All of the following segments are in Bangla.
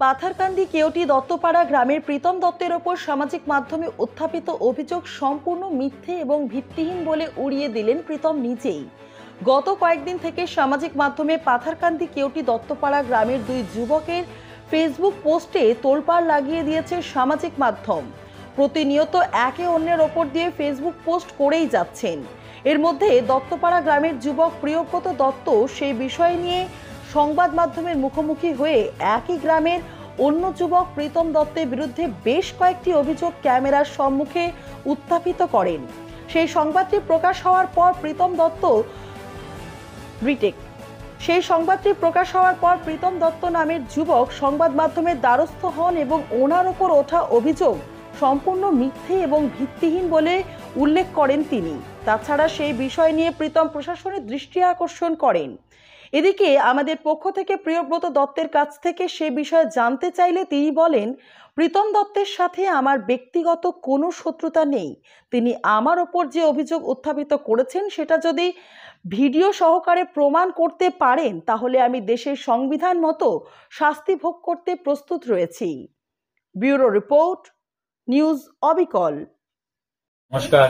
পাথারকান্দি কেওটি দত্তপাড়া গ্রামের প্রীতম দত্তের ওপর সামাজিক মাধ্যমে উত্থাপিত অভিযোগ সম্পূর্ণ মিথ্যে এবং ভিত্তিহীন বলে উড়িয়ে দিলেন প্রীতম নিজেই। গত কয়েকদিন থেকে সামাজিক মাধ্যমে পাথারকান্দি কেওটি দত্তপাড়া গ্রামের দুই যুবকের ফেসবুক পোস্টে তোলপাড় লাগিয়ে দিয়েছে সামাজিক মাধ্যম। প্রতিনিয়ত একে অন্যের ওপর দিয়ে ফেসবুক পোস্ট করেই যাচ্ছেন। এর মধ্যে দত্তপাড়া গ্রামের যুবক প্রিয়ব্রত দত্ত সেই বিষয় নিয়ে সংবাদ মাধ্যমের মুখোমুখি হয়ে একই গ্রামের অন্য যুবক প্রীতম দত্তের বিরুদ্ধে বেশ কয়েকটি অভিযোগ ক্যামেরার সম্মুখে উত্থাপিত করেন। সেই সংবাদটি প্রকাশ হওয়ার পর প্রীতম দত্ত নামের যুবক সংবাদ মাধ্যমের দ্বারস্থ হন এবং ওনার ওপর ওঠা অভিযোগ সম্পূর্ণ মিথ্যে এবং ভিত্তিহীন বলে উল্লেখ করেন তিনি। তাছাড়া সেই বিষয় নিয়ে প্রীতম প্রশাসনের দৃষ্টি আকর্ষণ করেন। এদিকে আমাদের পক্ষ থেকে প্রিয়ব্রত দত্তের কাছ থেকে সে বিষয়ে জানতে চাইলে তিনি বলেন, প্রীতম দত্তের সাথে আমার ব্যক্তিগত কোনো শত্রুতা নেই। তিনি আমার ওপর যে অভিযোগ উত্থাপিত করেছেন সেটা যদি ভিডিও সহকারে প্রমাণ করতে পারেন তাহলে আমি দেশের সংবিধান মতো শাস্তি ভোগ করতে প্রস্তুত রয়েছি। ব্যুরো রিপোর্ট, নিউজ অবিকল। নমস্কার,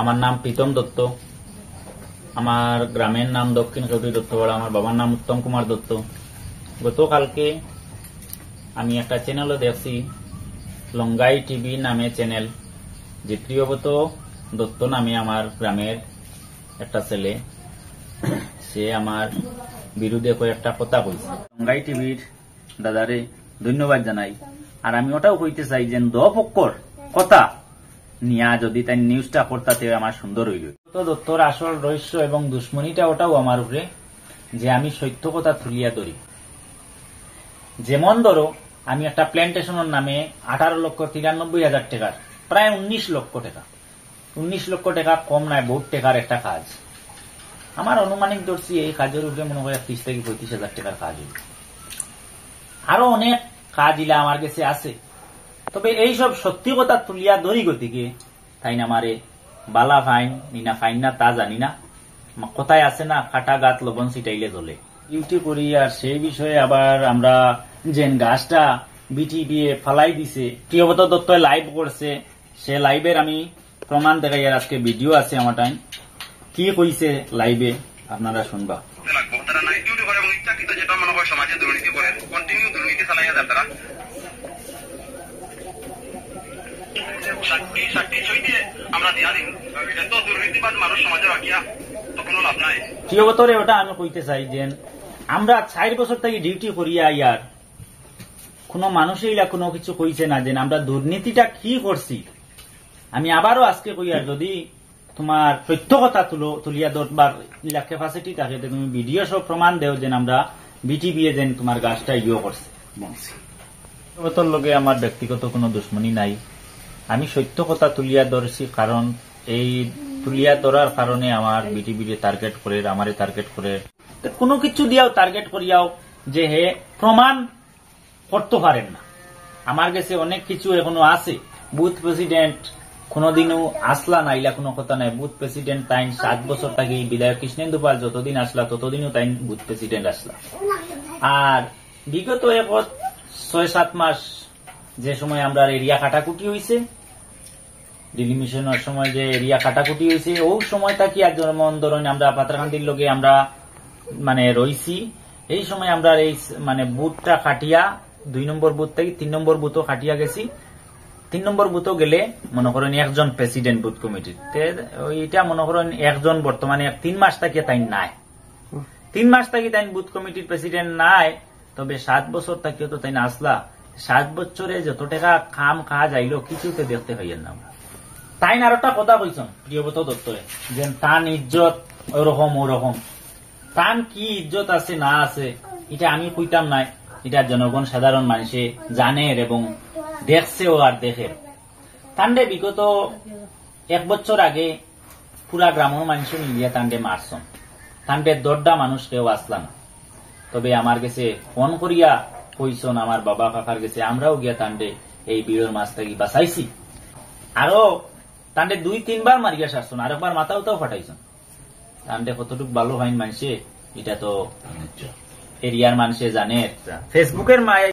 আমার নাম প্রীতম দত্ত। আমার গ্রামের নাম দক্ষিণ কেওটি দত্তপাড়া। আমার বাবার নাম উত্তম কুমার দত্ত। গতকালকে আমি একটা চ্যানেলও দেখছি, লঙ্গাই টিভি নামে চ্যানেল, যে প্রিয়ব্রত দত্ত নামে আমার গ্রামের একটা ছেলে, সে আমার বিরুদ্ধে কয়েকটা কথা কইছে। লঙ্গাই টিভির দাদারে ধন্যবাদ জানাই। আর আমি ওটাও কইতে চাই যে দপক্ষর কথা নিয়া যদি তাই নিউজটা করতে আমার সুন্দর হইল। দত্তর আসল রহস্য এবং দুশ্মনীটা ওটাও আমার উপরে, যে আমি সত্য কথা তুলিয়া ধরি। যেমন ধরো, আমি একটা প্ল্যান্টেশনের নামে 18,93,000 টাকার প্রায় 19 লক্ষ টাকা, 19 লক্ষ টাকা কম নাই, বহুত টাকার একটা কাজ। আমার অনুমানিক ধরছি এই কাজের উপরে মনে হয় 30 থেকে 35,000 টাকার কাজ হইল। আরো অনেক কাজ ইলা আমার কাছে আছে। তবে এইসব সত্যি কথা তুলিয়া ধরি গতিকে তাই না আমারে বালা ফাইন নিনা ফাইন না তা জানি না, কোথায় আছে না কাটা গাত লবণ ছিটাইলে জ্বলে ডিউটি করি। আর সেই বিষয়ে আবার আমরা যে গাছটা বিটিবিএ ফালাই দিছে, প্রিয়ব্রত দত্ত লাইভ করছে, সে লাইভের আমি প্রমাণ দেখাই। আর আজকে ভিডিও আছে আমার টাইম, কি কইছে লাইভে আপনারা শুনবা। সমাজে দুর্নীতি করে কন্টিনিউ দুর্নীতি চালাইয়া যায় তারা। প্রিয়ব্রতরে ওটা আমি কইতে চাই যে আমরা 4 বছর থেকে ডিউটি করিয়া ইয়ার কোন মানুষই কোনো কিছু কইছে না যে আমরা দুর্নীতিটা কি করছি। আমি আবারও আজকে কই, আর যদি তোমার সত্য কথা তুলিয়া ধরবার ক্যাপাসিটি থাকে তুমি ভিডিও সব প্রমাণ দেও যে আমরা বিটিবিএ যেন তোমার গাছটা করছে। প্রিয়ব্রতর লগে আমার ব্যক্তিগত কোনো দুশ্মনী নাই। আমি সত্য কথা তুলিয়া ধরছি, কারণ এই তুলিয়া ধরার কারণে আমার বিটিবিরে টার্গেট করে, আমারে টার্গেট করে, কোনো কিছু দিয়াও টার্গেট করিয়াও যে হে প্রমাণ করতে পারেন না। আমার কাছে অনেক কিছু এখনো আছে। বুথ প্রেসিডেন্ট কোনদিনও আসলা না, ইলা কোনো কথা নাই। বুথ প্রেসিডেন্ট তাই 7 বছর থাকি বিধায়ক কৃষ্ণেন্দু পাল যতদিন আসলা ততদিনও তাই বুথ প্রেসিডেন্ট আসলা। আর বিগত 6-7 মাস যে সময় আমরা এরিয়া কাটাকুটি হয়েছে, ডিলিমিশনের সময় যে এরিয়া কাটাকুটি হয়েছে, ওই সময় থাকি আর যেমন ধরুন আমরা পাথারকান্দির লগে আমরা মানে রইছি, এই সময় আমরা এই মানে বুথটা কাটিয়া 2 নম্বর বুথ থেকে 3 নম্বর বুথও কাটিয়া গেছি। 3 নম্বর বুথও গেলে মনে করেন একজন প্রেসিডেন্ট বুথ কমিটির, এটা মনে করেন একজন বর্তমানে 3 মাস থেকে তাই নাই, 3 মাস থেকে তাই বুথ কমিটির প্রেসিডেন্ট নাই। তবে 7 বছর থাকিও তো তাই আসলা, 7 বছরে যত টাকা কাম কাজ আইলো কিছুতে দেখতে পাইয়েন না। তাই আর একটা কথা কইছেন প্রিয়ব্রত দত্তরে, যে তান ইজ্জত ওরকম ওরকম, তান কি ইজ্জত আছে না আছে এটা আমি কইতাম নাই, এটা জনগণ সাধারণ মানুষে জানে এবং দেখছেও আর দেখে। তান্ডে বিগত 1 বছর আগে পুরা গ্রামের মানুষ মিলিয়া তান্ডে মারছন, তান্ডে 10টা মানুষ কেউ আসলা না। তবে আমার কাছে ফোন করিয়া কইছন আমার বাবা কাকার কাছে, আমরাও গিয়া তান্ডে এই বিড়ের মাছ থেকে বাঁচাইছি। আরো তান্ডে 2-3 বার মারিয়া সারছন, আর একবার মাথাও ফাটাইছন। তান্ডে কতটুকু ভালো হয় মানুষে এটা তো এরিয়ার মানুষে জানে। ফেসবুকের মায়